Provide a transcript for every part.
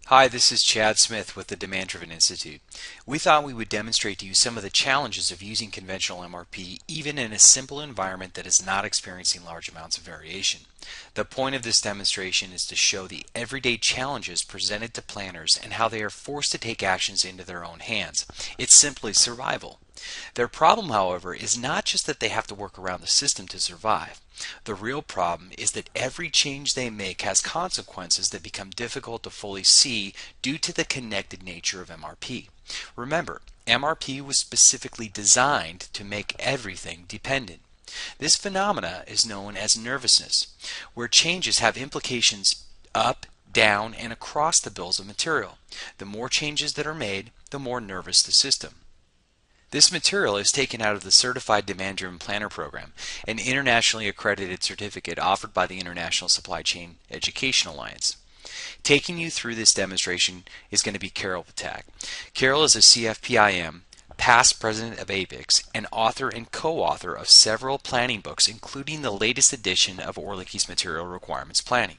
Hi, this is Chad Smith with the Demand Driven Institute. We thought we would demonstrate to you some of the challenges of using conventional MRP even in a simple environment that is not experiencing large amounts of variation. The point of this demonstration is to show the everyday challenges presented to planners and how they are forced to take actions into their own hands. It's simply survival. Their problem, however, is not just that they have to work around the system to survive. The real problem is that every change they make has consequences that become difficult to fully see due to the connected nature of MRP. Remember, MRP was specifically designed to make everything dependent. This phenomena is known as nervousness, where changes have implications up, down, and across the bills of material. The more changes that are made, the more nervous the system. This material is taken out of the Certified Demand Driven Planner Program, an internationally accredited certificate offered by the International Supply Chain Education Alliance. Taking you through this demonstration is going to be Carol Ptak. Carol is a CFPIM, past president of APIX, and author and co-author of several planning books, including the latest edition of Orlicky's Material Requirements Planning.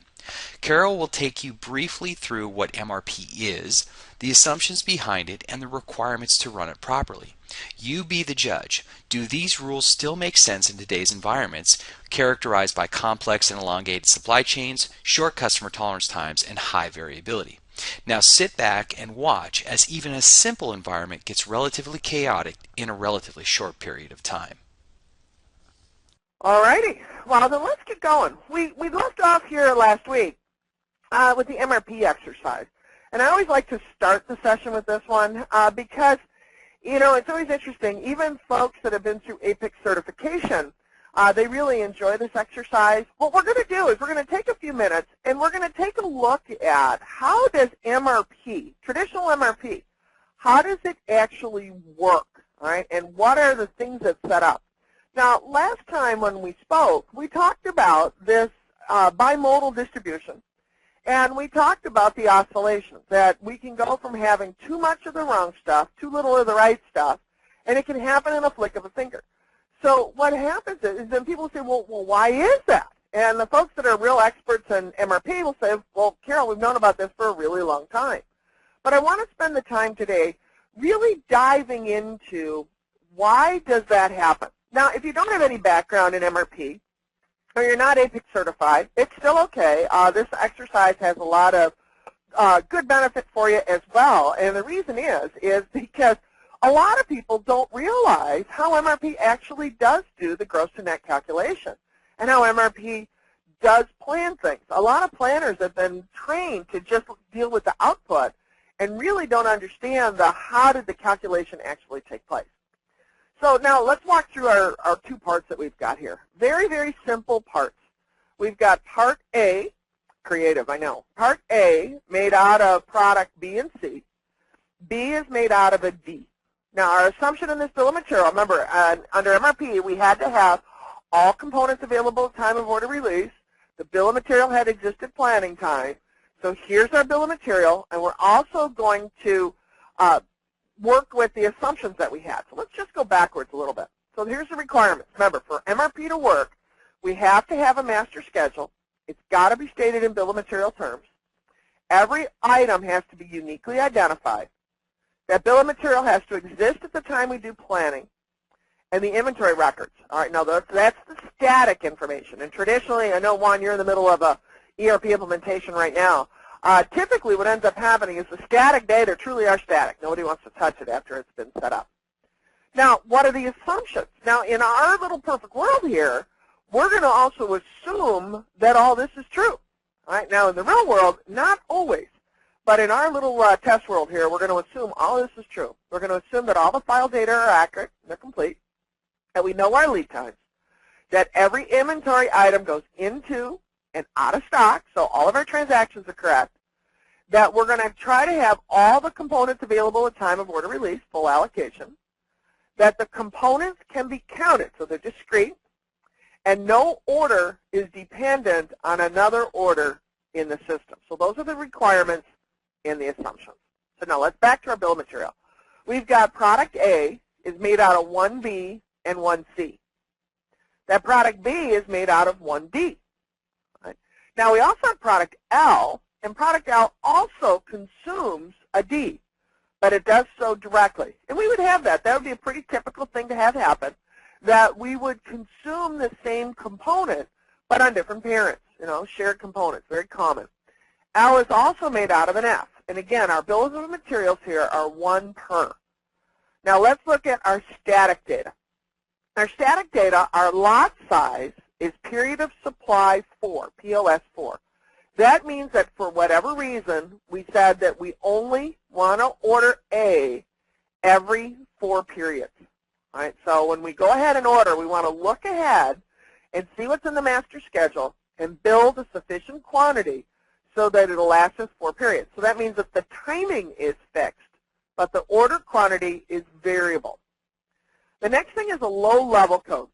Carol will take you briefly through what MRP is, the assumptions behind it, and the requirements to run it properly. You be the judge. Do these rules still make sense in today's environments, characterized by complex and elongated supply chains, short customer tolerance times, and high variability? Now sit back and watch as even a simple environment gets relatively chaotic in a relatively short period of time. All righty. Well, then let's get going. We left off here last week with the MRP exercise. And I always like to start the session with this one because, you know, it's always interesting. Even folks that have been through APIX certification, they really enjoy this exercise. What we're going to do is we're going to take a few minutes and we're going to take a look at how does MRP, traditional MRP, how does it actually work, all right, and what are the things that set up. Now, last time when we spoke, we talked about this bimodal distribution, and we talked about the oscillations, that we can go from having too much of the wrong stuff, too little of the right stuff, and it can happen in a flick of a finger. So what happens is then people say, well, why is that? And the folks that are real experts in MRP will say, well, Carol, we've known about this for a really long time. But I want to spend the time today really diving into why does that happen. Now, if you don't have any background in MRP, or you're not APIX certified, it's still okay. This exercise has a lot of good benefit for you as well. And the reason is because a lot of people don't realize how MRP actually does do the gross to net calculation and how MRP does plan things. A lot of planners have been trained to just deal with the output and really don't understand the how did the calculation actually take place. So now let's walk through our two parts that we've got here. Very, very simple parts. We've got part A, creative, I know. Part A made out of product B and C. B is made out of a D. Now our assumption in this bill of material, remember, under MRP we had to have all components available at time of order release. The bill of material had existed planning time. So here's our bill of material, and we're also going to work with the assumptions that we had. So let's just go backwards a little bit. So here's the requirements. Remember, for MRP to work, we have to have a master schedule. It's got to be stated in bill of material terms. Every item has to be uniquely identified. That bill of material has to exist at the time we do planning. And the inventory records. All right, now that's the static information. And traditionally, I know, Juan, you're in the middle of a ERP implementation right now. Typically what ends up happening is the static data truly are static. Nobody wants to touch it after it's been set up. Now, what are the assumptions? Now, in our little perfect world here, we're going to also assume that all this is true. All right? Now, in the real world, not always. But in our little test world here, we're going to assume all this is true. We're going to assume that all the file data are accurate, they're complete, that we know our lead times, that every inventory item goes into and out of stock, so all of our transactions are correct, that we're going to try to have all the components available at time of order release, full allocation, that the components can be counted, so they're discrete, and no order is dependent on another order in the system. So those are the requirements in the assumptions. So now let's back to our bill of material. We've got product A is made out of 1B and 1C. That product B is made out of 1D. Right? Now we also have product L, And product L also consumes a D, but it does so directly. And we would have that. That would be a pretty typical thing to have happen, that we would consume the same component, but on different parents, shared components, very common. L is also made out of an F. And again, our bills of materials here are 1 per. Now let's look at our static data. Our static data, our lot size is period of supply 4, POS 4. That means that for whatever reason, we said that we only want to order A every 4 periods. All right, so when we go ahead and order, we want to look ahead and see what's in the master schedule and build a sufficient quantity so that it'll last us 4 periods. So that means that the timing is fixed, but the order quantity is variable. The next thing is a low-level code.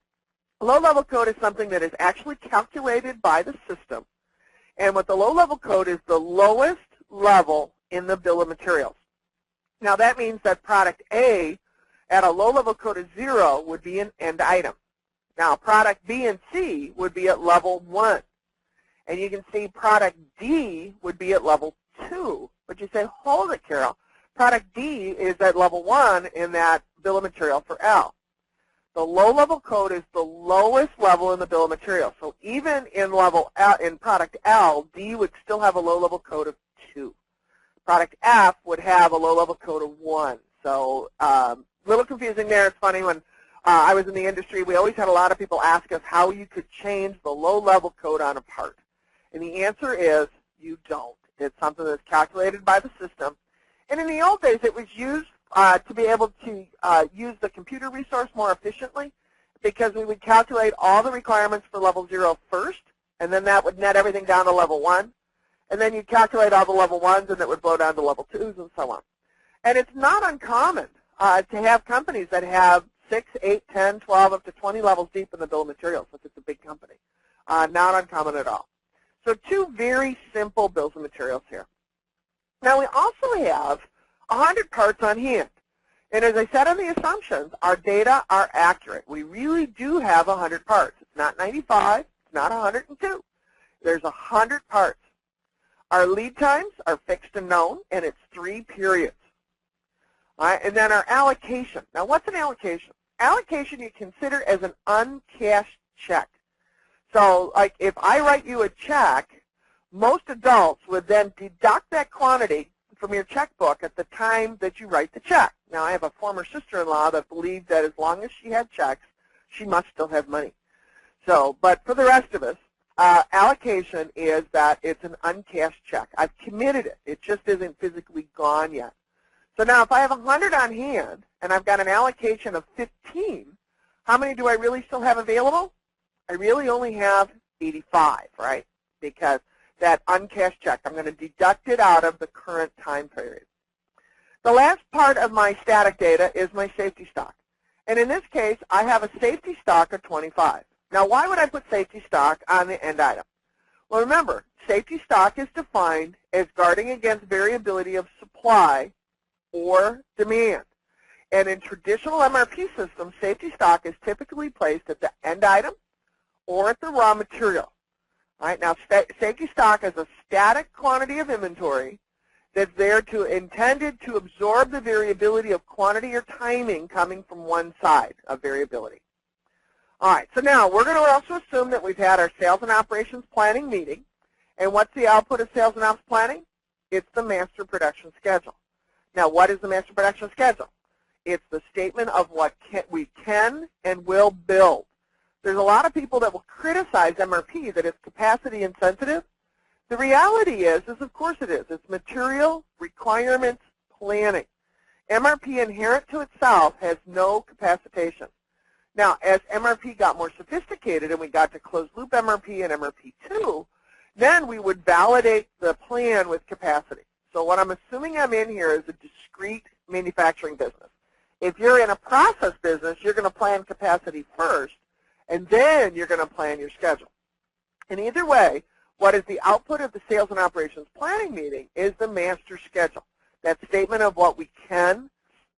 A low-level code is something that is actually calculated by the system. And what the low-level code is the lowest level in the bill of materials. Now that means that product A at a low-level code of 0 would be an end item. Now product B and C would be at level 1. And you can see product D would be at level 2. But you say, hold it, Carol. Product D is at level 1 in that bill of material for L. The low-level code is the lowest level in the bill of material. So even in level L, in product L, D would still have a low-level code of 2. Product F would have a low-level code of 1. So a little confusing there. It's funny, when I was in the industry, we always had a lot of people ask us how you could change the low-level code on a part. And the answer is you don't. It's something that's calculated by the system. And in the old days, it was used to be able to use the computer resource more efficiently, because we would calculate all the requirements for level 0 first, and then that would net everything down to level 1. And then you'd calculate all the level 1s, and it would blow down to level 2s and so on. And it's not uncommon to have companies that have 6, 8, 10, 12, up to 20 levels deep in the bill of materials if it's a big company. Not uncommon at all. So 2 very simple bills of materials here. Now we also have 100 parts on hand. And as I said on the assumptions, our data are accurate. We really do have 100 parts. It's not 95. It's not 102. There's 100 parts. Our lead times are fixed and known, and it's 3 periods. All right, and then our allocation. Now what's an allocation? Allocation you consider as an uncashed check. So like if I write you a check, most adults would then deduct that quantity from your checkbook at the time that you write the check. Now I have a former sister-in-law that believed that as long as she had checks, she must still have money. So, but for the rest of us, allocation is that it's an uncashed check. I've committed it. It just isn't physically gone yet. So now if I have 100 on hand and I've got an allocation of 15, how many do I really still have available? I really only have 85, right? Because that uncashed check, I'm going to deduct it out of the current time period. The last part of my static data is my safety stock. And in this case, I have a safety stock of 25. Now, why would I put safety stock on the end item? Well, remember, safety stock is defined as guarding against variability of supply or demand. And in traditional MRP systems, safety stock is typically placed at the end item or at the raw material. All right, now safety stock is a static quantity of inventory that's there intended to absorb the variability of quantity or timing coming from one side of variability. All right, so now we're going to also assume that we've had our sales and operations planning meeting. And what's the output of sales and ops planning? It's the master production schedule. Now, what is the master production schedule? It's the statement of what we can and will build. There's a lot of people that will criticize MRP that it's capacity insensitive. The reality is of course it is. It's material requirements planning. MRP inherent to itself has no capacitation. Now, as MRP got more sophisticated and we got to closed loop MRP and MRP2, then we would validate the plan with capacity. So what I'm assuming I'm in here is a discrete manufacturing business. If you're in a process business, you're going to plan capacity first, and then you're going to plan your schedule. And either way, what is the output of the sales and operations planning meeting is the master schedule, that statement of what we can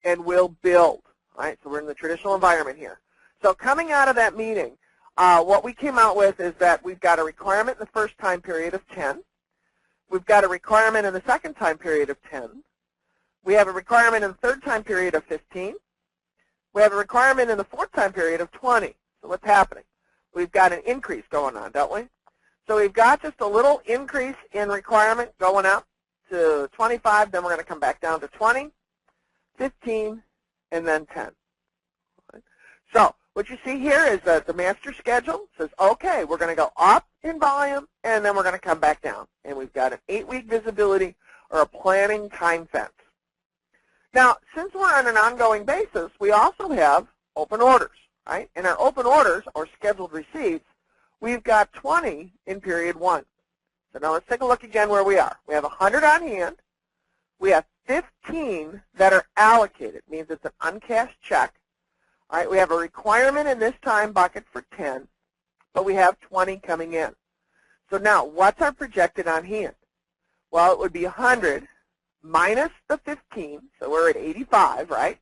and will build. All right, so we're in the traditional environment here. So coming out of that meeting, what we came out with is that we've got a requirement in the first time period of 10. We've got a requirement in the second time period of 10. We have a requirement in the third time period of 15. We have a requirement in the fourth time period of 20. So what's happening? We've got an increase going on, don't we? So we've got just a little increase in requirement going up to 25. Then we're going to come back down to 20, 15, and then 10. So what you see here is that the master schedule says, okay, we're going to go up in volume, and then we're going to come back down. And we've got an 8-week visibility or a planning time fence. Now, since we're on an ongoing basis, we also have open orders, right? In our open orders, or scheduled receipts, we've got 20 in period 1. So now let's take a look again where we are. We have 100 on hand. We have 15 that are allocated, means it's an uncashed check. All right, we have a requirement in this time bucket for 10, but we have 20 coming in. So now, what's our projected on hand? Well, it would be 100 minus the 15, so we're at 85, right?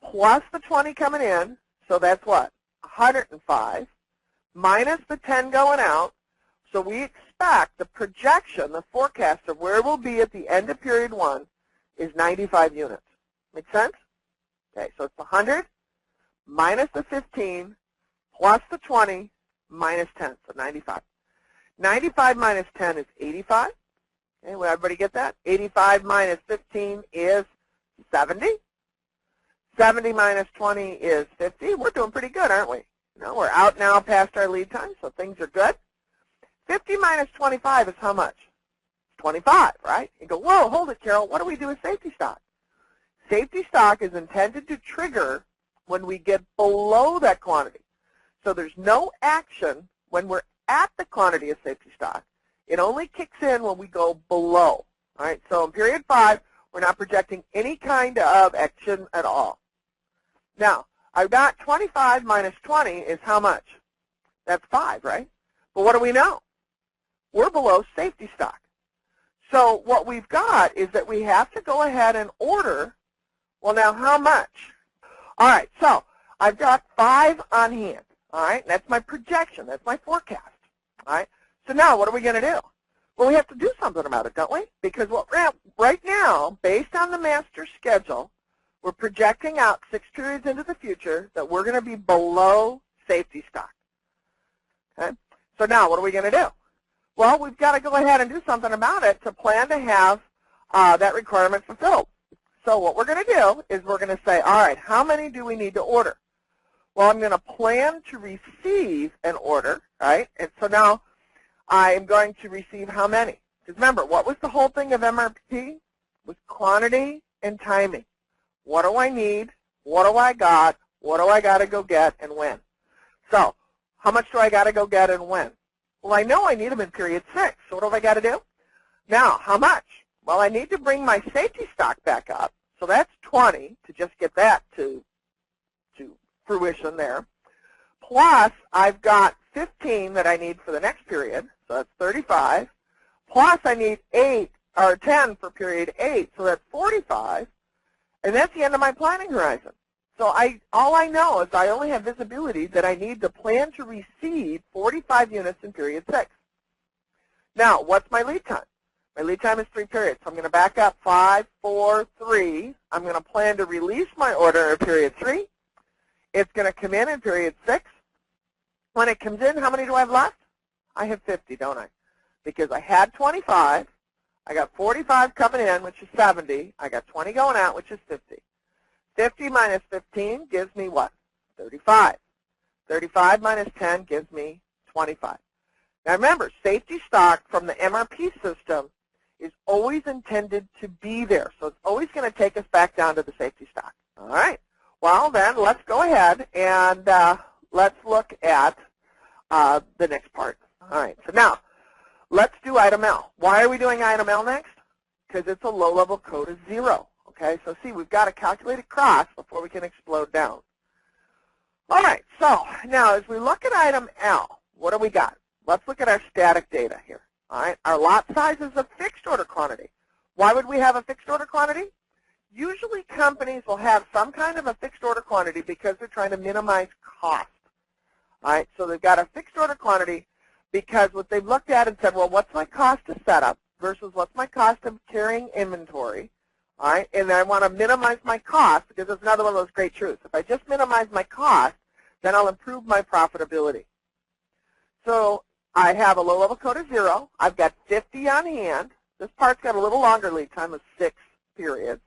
Plus the 20 coming in, so that's what? 105, minus the 10 going out, so we expect the projection, the forecast of where we'll be at the end of period 1 is 95 units. Make sense? Okay, so it's 100 minus the 15 plus the 20 minus 10, so 95. 95 minus 10 is 85. Okay, will everybody get that? 85 minus 15 is 70. 70 minus 20 is 50. We're doing pretty good, aren't we? You know, we're out now past our lead time, so things are good. 50 minus 25 is how much? 25, right? You go, whoa, hold it, Carol. What do we do with safety stock? Safety stock is intended to trigger when we get below that quantity. So there's no action when we're at the quantity of safety stock. It only kicks in when we go below. All right, so in period 5, we're not projecting any kind of action at all. Now, I've got 25 minus 20 is how much? That's 5, right? But what do we know? We're below safety stock. So what we've got is that we have to go ahead and order, well, now how much? All right, so I've got 5 on hand. All right, that's my projection. That's my forecast. All right, so now what are we going to do? Well, we have to do something about it, don't we? Because right now, based on the master schedule, we're projecting out 6 periods into the future that we're going to be below safety stock. Okay, so now what are we going to do? Well, we've got to go ahead and do something about it to plan to have that requirement fulfilled. So what we're going to do is we're going to say, all right, how many do we need to order? Well, I'm going to plan to receive an order, right? And so now I'm going to receive how many? Because remember, what was the whole thing of MRP? Was quantity and timing. What do I need? What do I got? What do I got to go get and when? So how much do I got to go get and when? Well, I know I need them in period 6. So what have I got to do? Now, how much? Well, I need to bring my safety stock back up. So that's 20 to just get that to fruition there. Plus, I've got 15 that I need for the next period. So that's 35. Plus, I need 10 for period 8. So that's 45. And that's the end of my planning horizon. So all I know is I only have visibility that I need to plan to receive 45 units in period 6. Now, what's my lead time? My lead time is 3 periods. So I'm going to back up 5, 4, 3. I'm going to plan to release my order in period 3. It's going to come in period 6. When it comes in, how many do I have left? I have 50, don't I? Because I had 25. I got 45 coming in, which is 70. I got 20 going out, which is 50. 50 minus 15 gives me what? 35. 35 minus 10 gives me 25. Now remember, safety stock from the MRP system is always intended to be there. So it's always going to take us back down to the safety stock. All right. Well, then let's go ahead and let's look at the next part. All right. So now let's do item L. Why are we doing item L next? Because it's a low-level code of 0. Okay. So see, we've got to calculate across before we can explode down. All right. So now as we look at item L, what do we got? Let's look at our static data here. All right. Our lot size is a fixed order quantity. Why would we have a fixed order quantity? Usually companies will have some kind of a fixed order quantity because they're trying to minimize cost. All right, so they've got a fixed order quantity because what they've looked at and said, well, what's my cost to set up? versus what's my cost of carrying inventory. All right, and I want to minimize my cost because it's another one of those great truths. If I just minimize my cost, then I'll improve my profitability. So I have a low-level code of 0. I've got 50 on hand. This part's got a little longer lead time of 6 periods,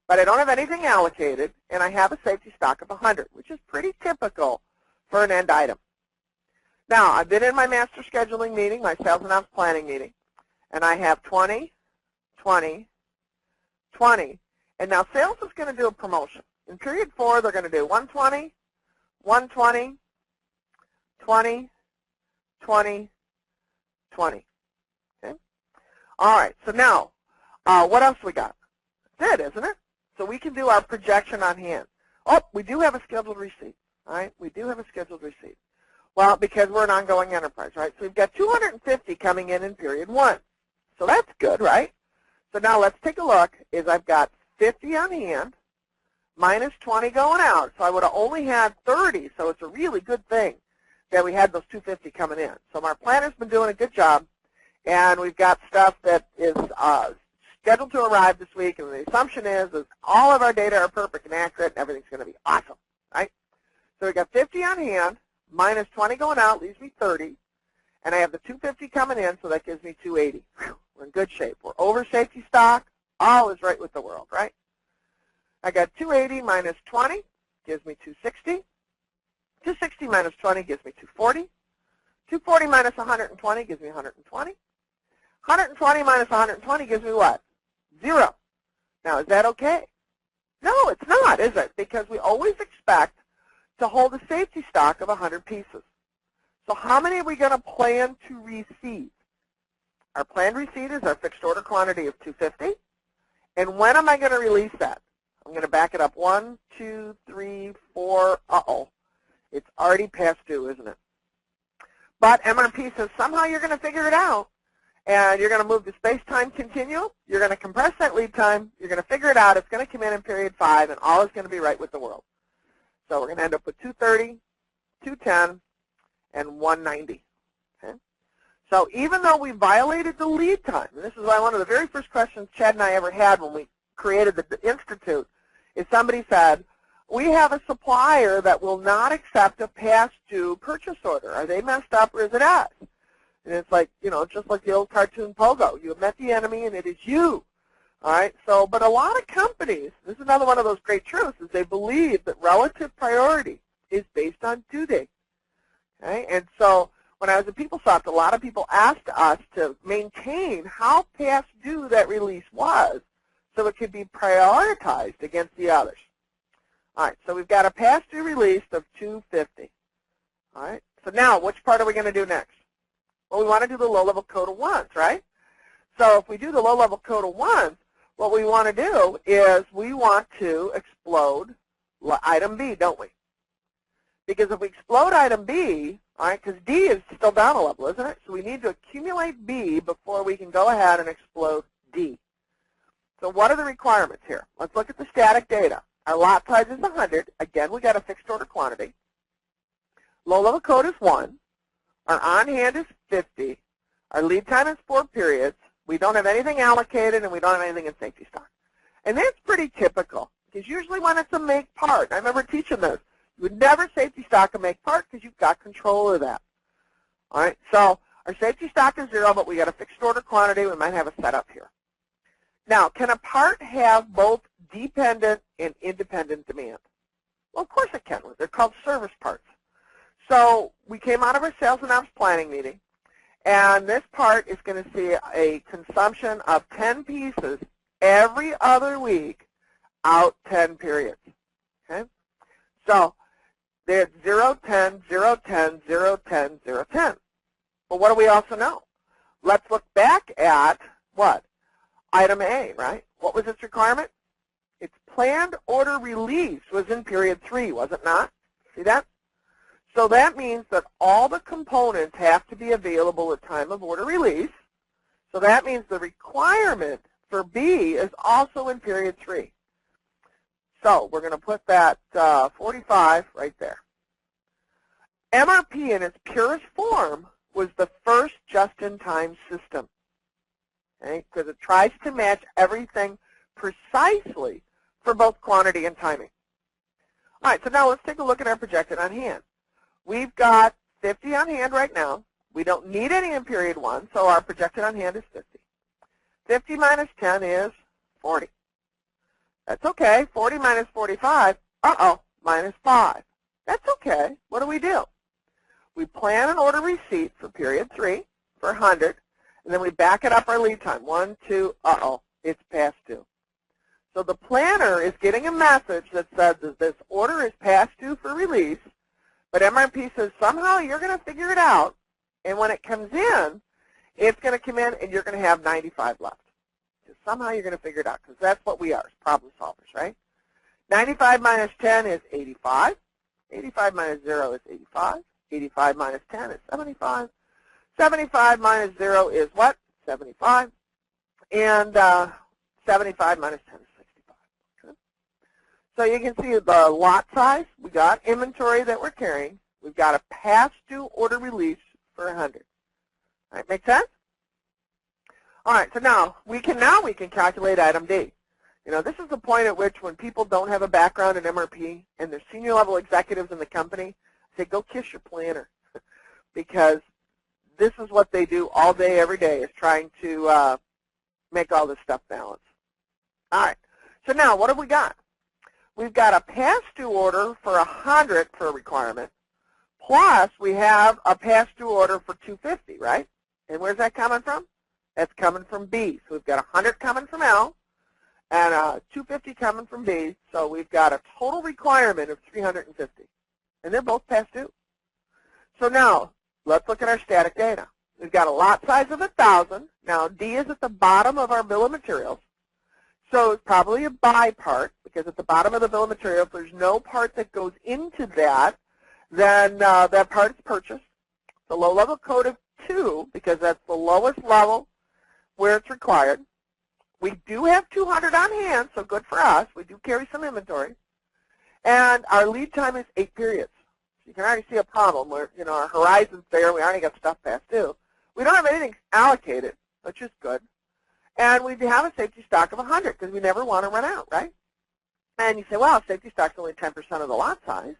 but I don't have anything allocated, and I have a safety stock of 100, which is pretty typical for an end item. Now, I've been in my master scheduling meeting, my sales and ops planning meeting, and I have 20, 20, 20, and now sales is going to do a promotion. In period 4, they're going to do 120, 120, 20, 20, 20. Okay? All right, so now, what else we got? That's it, isn't it? So we can do our projection on hand. Oh, we do have a scheduled receipt. All right, we do have a scheduled receipt. Well, because we're an ongoing enterprise, right? So we've got 250 coming in period 1. So that's good, right? So now let's take a look. I've got 50 on hand minus 20 going out. So I would have only had 30. So it's a really good thing that we had those 250 coming in. So our planner's been doing a good job, and we've got stuff that is scheduled to arrive this week. And the assumption is all of our data are perfect and accurate, and everything's going to be awesome, right? So we've got 50 on hand minus 20 going out leaves me 30. And I have the 250 coming in, so that gives me 280. Whew, we're in good shape. We're over safety stock. All is right with the world, right? I got 280 minus 20 gives me 260. 260 minus 20 gives me 240. 240 minus 120 gives me 120. 120 minus 120 gives me what? 0. Now, is that okay? No, it's not, is it? Because we always expect to hold a safety stock of 100 pieces. So how many are we going to plan to receive? Our planned receipt is our fixed order quantity of 250. And when am I going to release that? I'm going to back it up 1, 2, 3, 4. Uh-oh. It's already past due, isn't it? But MRP says somehow you're going to figure it out. And you're going to move the space-time continuum. You're going to compress that lead time. You're going to figure it out. It's going to come in period 5, and all is going to be right with the world. So we're going to end up with 230, 210, and 190. Okay? So even though we violated the lead time, and this is why one of the very first questions Chad and I ever had when we created the Institute, is somebody said, we have a supplier that will not accept a past due purchase order. Are they messed up or is it us? And it's like, you know, just like the old cartoon Pogo. You have met the enemy and it is you. All right, so, but a lot of companies, this is another one of those great truths, is they believe that relative priority is based on due date. Okay, and so when I was at PeopleSoft, a lot of people asked us to maintain how past due that release was so it could be prioritized against the others. All right, so we've got a past due release of 250. All right, so now which part are we going to do next? Well, we want to do the low-level code of ones, right? So if we do the low-level code of ones, what we want to do is we want to explode item B, don't we? Because if we explode item B, all right, because D is still down a level, isn't it? So we need to accumulate B before we can go ahead and explode D. So what are the requirements here? Let's look at the static data. Our lot size is 100. Again, we got a fixed order quantity. Low-level code is 1. Our on-hand is 50. Our lead time is 4 periods. We don't have anything allocated, and we don't have anything in safety stock. And that's pretty typical, because usually when it's a make part, I remember teaching this, you would never safety stock a make part because you've got control of that. All right, so our safety stock is 0, but we got a fixed order quantity. We might have a setup here. Now, can a part have both dependent and independent demand? Well, of course it can. They're called service parts. So we came out of our sales and ops planning meeting, and this part is going to see a consumption of 10 pieces every other week out 10 periods. Okay? So there's 0, 10, 0, 10, 0, 10, 0, 10. But what do we also know? Let's look back at what? Item A, right? What was its requirement? Its planned order release was in period 3, was it not? See that? So that means that all the components have to be available at time of order release. So that means the requirement for B is also in period 3. So we're going to put that 45 right there. MRP in its purest form was the first just-in-time system. okay? Because it tries to match everything precisely for both quantity and timing. All right, so now let's take a look at our projected on hand. We've got 50 on hand right now. We don't need any in period 1, so our projected on hand is 50. 50 minus 10 is 40. That's okay. 40 minus 45, minus 5. That's okay. What do? We plan and order receipt for period 3 for 100, and then we back it up our lead time. 1, 2, it's past due. So the planner is getting a message that says that this order is past due for release, but MRP says somehow you're going to figure it out, and when it comes in, it's going to come in and you're going to have 95 left. So somehow you're going to figure it out, because that's what we are, as problem solvers, right? 95 minus 10 is 85. 85 minus 0 is 85. 85 minus 10 is 75. 75 minus 0 is what? 75. And 75 minus 10 is 65. Okay. So you can see the lot size. We got inventory that we're carrying. We've got a past due order release for 100. All right, make sense? All right, so now we can calculate item D. You know, this is the point at which when people don't have a background in MRP and they're senior level executives in the company, say, go kiss your planner, because this is what they do all day, every day, is trying to make all this stuff balance. All right, so now what have we got? We've got a past due order for 100 for a requirement, plus we have a past due order for 250, right? And where's that coming from? That's coming from B. So we've got 100 coming from L and 250 coming from B. So we've got a total requirement of 350. And they're both past due. So now let's look at our static data. We've got a lot size of 1,000. Now D is at the bottom of our bill of materials. So it's probably a buy part, because at the bottom of the bill of materials, if there's no part that goes into that, then that part is purchased. The low level code of 2, because that's the lowest level where it's required. We do have 200 on hand, so good for us. We do carry some inventory. And our lead time is 8 periods. So you can already see a problem where, you know, our horizon's there. We already got stuff past due. We don't have anything allocated, which is good. And we have a safety stock of 100 because we never want to run out, right? And you say, well, safety stock's only 10% of the lot size.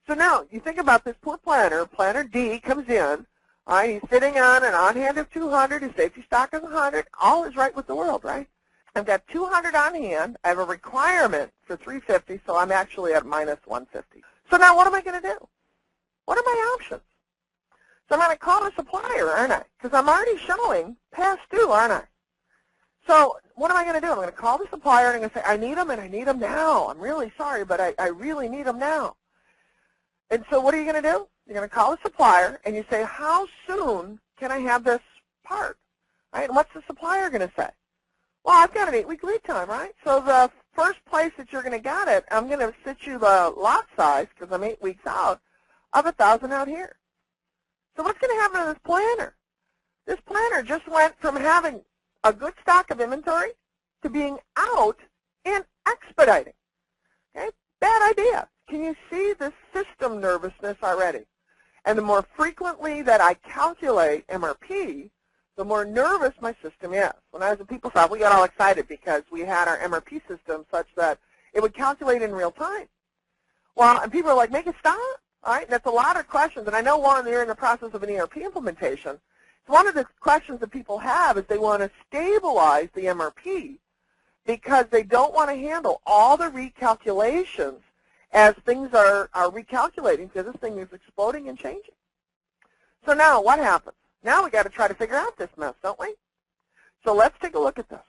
So now you think about this poor planner. Planner D comes in. All right, he's sitting on an on-hand of 200. His safety stock is 100. All is right with the world, right? I've got 200 on hand. I have a requirement for 350, so I'm actually at minus 150. So now what am I going to do? What are my options? So I'm going to call the supplier, aren't I? Because I'm already showing past due, aren't I? So what am I going to do? I'm going to call the supplier and I'm going to say, I need them and I need them now. I'm really sorry, but I really need them now. And so what are you going to do? You're going to call the supplier and you say, how soon can I have this part? Right? And what's the supplier going to say? Well, I've got an 8-week lead time, right? So the first place that you're going to get it, I'm going to sit you the lot size, because I'm 8 weeks out, of 1,000 out here. So what's going to happen to this planner? This planner just went from having a good stock of inventory to being out and expediting. Okay? Bad idea. Can you see the system nervousness already? And the more frequently that I calculate MRP, the more nervous my system is. When I was at PeopleSoft, we got all excited because we had our MRP system such that it would calculate in real time. Well, and people are like, make it stop. All right? And that's a lot of questions. And I know, Warren, you're in the process of an ERP implementation. So one of the questions that people have is they want to stabilize the MRP because they don't want to handle all the recalculations as things are recalculating, because this thing is exploding and changing. So now what happens? Now we got to try to figure out this mess, don't we? So let's take a look at this.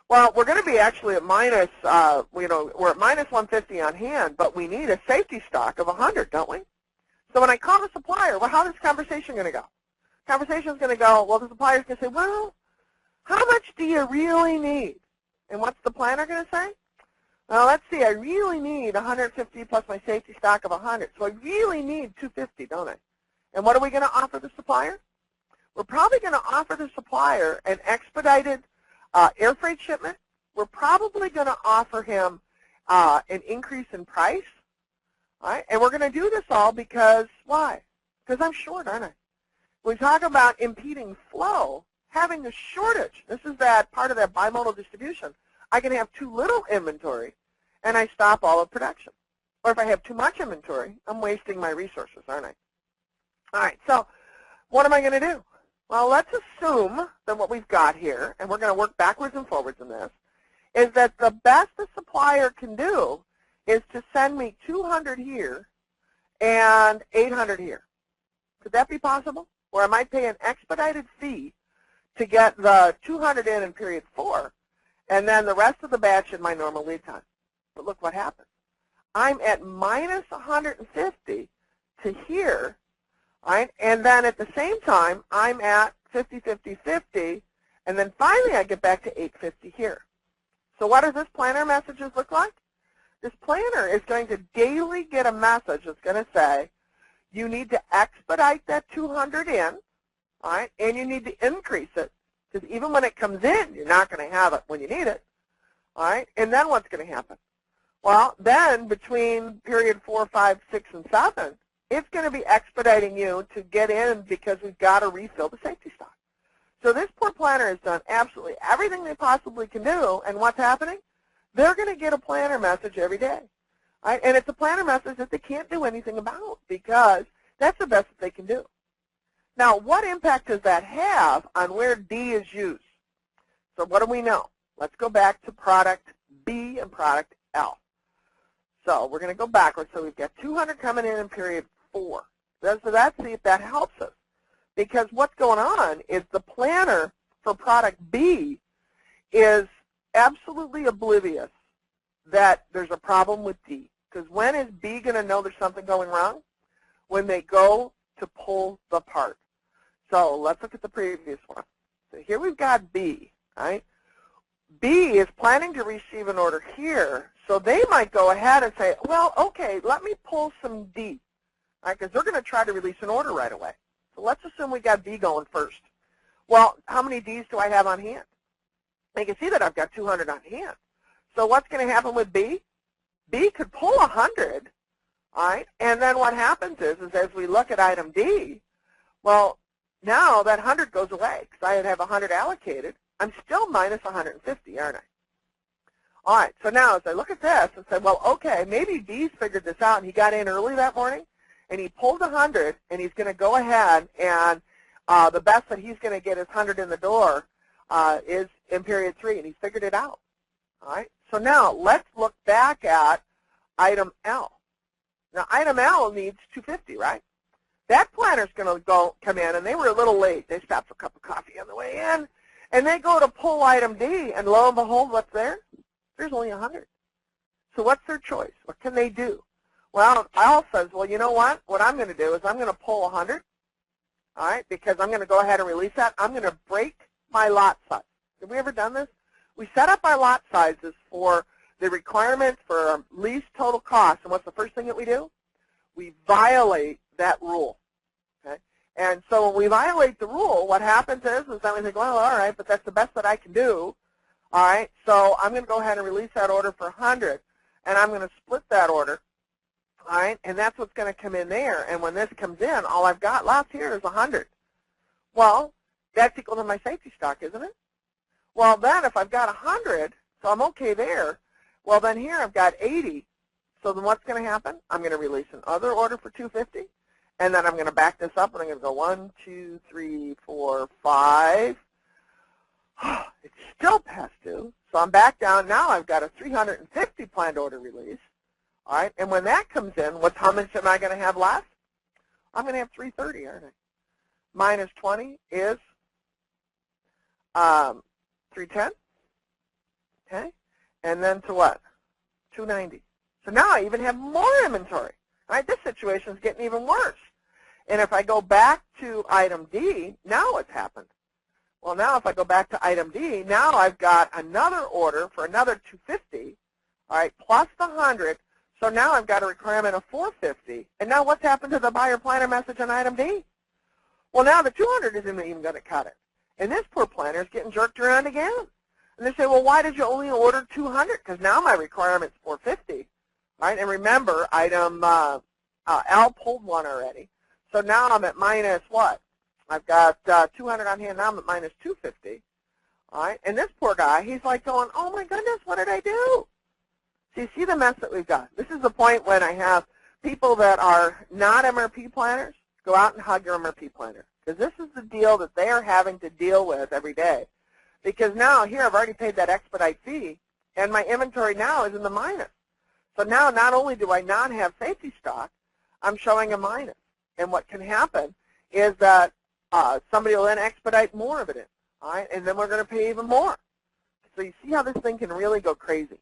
Well, we're going to be actually at minus, we're at minus 150 on hand, but we need a safety stock of 100, don't we? So when I call the supplier, well, how's this conversation going to go? Conversation's going to go, well, the supplier's going to say, well, how much do you really need? And what's the planner going to say? Well, let's see, I really need 150 plus my safety stock of 100. So I really need 250, don't I? And what are we going to offer the supplier? We're probably going to offer the supplier an expedited air freight shipment. We're probably going to offer him an increase in price. All right? And we're going to do this all because, why? Because I'm short, aren't I? When we talk about impeding flow, having a shortage. This is that part of that bimodal distribution. I can have too little inventory, and I stop all of production. Or if I have too much inventory, I'm wasting my resources, aren't I? All right, so what am I going to do? Well, let's assume that what we've got here, and we're going to work backwards and forwards in this, is that the best the supplier can do is to send me 200 here and 800 here. Could that be possible? Or I might pay an expedited fee to get the 200 in period 4, and then the rest of the batch in my normal lead time. But look what happens. I'm at minus 150 to here, right? And then at the same time, I'm at 50, 50, 50, and then finally I get back to 850 here. So what does this planner messages look like? This planner is going to daily get a message that's going to say, you need to expedite that 200 in, all right, and you need to increase it, because even when it comes in, you're not going to have it when you need it, all right? And then what's going to happen? Well, then between period 4, 5, 6, and 7, it's going to be expediting you to get in because we've got to refill the safety stock. So this poor planner has done absolutely everything they possibly can do, and what's happening? They're going to get a planner message every day. Right? And it's a planner message that they can't do anything about because that's the best that they can do. Now, what impact does that have on where D is used? So what do we know? Let's go back to product B and product L. So we're going to go backwards. So we've got 200 coming in period 4. So let's see if that helps us. Because what's going on is the planner for product B is absolutely oblivious that there's a problem with D. Because when is B going to know there's something going wrong? When they go to pull the part. So let's look at the previous one. So here we've got B, right? B is planning to receive an order here, so they might go ahead and say, well, okay, let me pull some D, right? Because they're going to try to release an order right away. So let's assume we got B going first. Well, how many Ds do I have on hand? You can see that I've got 200 on hand. So what's going to happen with B? B could pull 100, all right? And then what happens is as we look at item D, well, now that 100 goes away because I have 100 allocated. I'm still minus 150, aren't I? All right, so now as I look at this and say, well, okay, maybe B's figured this out and he got in early that morning and he pulled 100 and he's going to go ahead and the best that he's going to get is 100 in the door is in period 3, and he figured it out. All right, so now let's look back at item L. Now item L needs 250, right? That planner's going to come in, and they were a little late. They stopped for a cup of coffee on the way in, and they go to pull item D, and lo and behold, what's there? There's only 100. So what's their choice? What can they do? Well, Al says, well, you know what? What I'm going to do is I'm going to pull 100, all right, because I'm going to go ahead and release that. I'm going to break my lot size. Have we ever done this? We set up our lot sizes for the requirements for least total cost, and what's the first thing that we do? We violate that rule. Okay? And so when we violate the rule, what happens is that we think, well, all right, but that's the best that I can do. All right, so I'm going to go ahead and release that order for 100, and I'm going to split that order. All right, and that's what's going to come in there. And when this comes in, all I've got left here is 100. Well, that's equal to my safety stock, isn't it? Well, then if I've got 100, so I'm okay there, well, then here I've got 80. So then what's going to happen? I'm going to release another order for 250, and then I'm going to back this up, and I'm going to go 1, 2, 3, 4, 5. It's still past due, so I'm back down. Now I've got a 350 planned order release. All right, and when that comes in, how much am I going to have left? I'm going to have 330, aren't I? Minus 20 is 310. Okay, and then to what? 290. So now I even have more inventory. All right, this situation is getting even worse. And if I go back to item D, now what's happened? Well, now if I go back to item D, now I've got another order for another 250, all right, plus the 100. So now I've got a requirement of 450. And now what's happened to the buyer planner message on item D? Well, now the 200 isn't even going to cut it. And this poor planner is getting jerked around again. And they say, well, why did you only order 200? Because now my requirement's 450. Right? And remember, item L pulled one already. So now I'm at minus what? I've got 200 on hand now. I'm at minus 250. All right, and this poor guy, he's like going, oh my goodness, what did I do? So you see the mess that we've got. This is the point when I have people that are not MRP planners go out and hug your MRP planner, because this is the deal that they are having to deal with every day. Because now here I've already paid that expedite fee, and my inventory now is in the minus. So now not only do I not have safety stock, I'm showing a minus. And what can happen is that somebody will then expedite more of it in, all right? And then we're going to pay even more. So you see how this thing can really go crazy.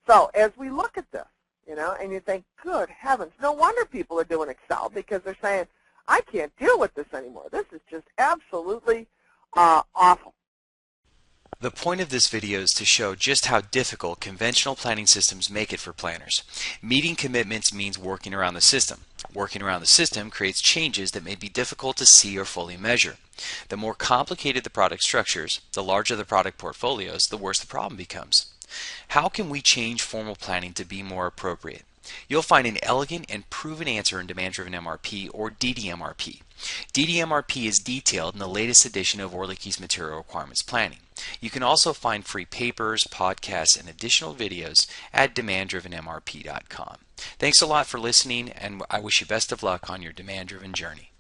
So as we look at this, you know, and you think, good heavens, no wonder people are doing Excel, because they're saying, I can't deal with this anymore. This is just absolutely awful. The point of this video is to show just how difficult conventional planning systems make it for planners. Meeting commitments means working around the system. Working around the system creates changes that may be difficult to see or fully measure. The more complicated the product structures, the larger the product portfolios, the worse the problem becomes. How can we change formal planning to be more appropriate? You'll find an elegant and proven answer in Demand-Driven MRP, or DDMRP. DDMRP is detailed in the latest edition of Orlicky's Material Requirements Planning. You can also find free papers, podcasts, and additional videos at demanddrivenmrp.com. Thanks a lot for listening, and I wish you best of luck on your demand-driven journey.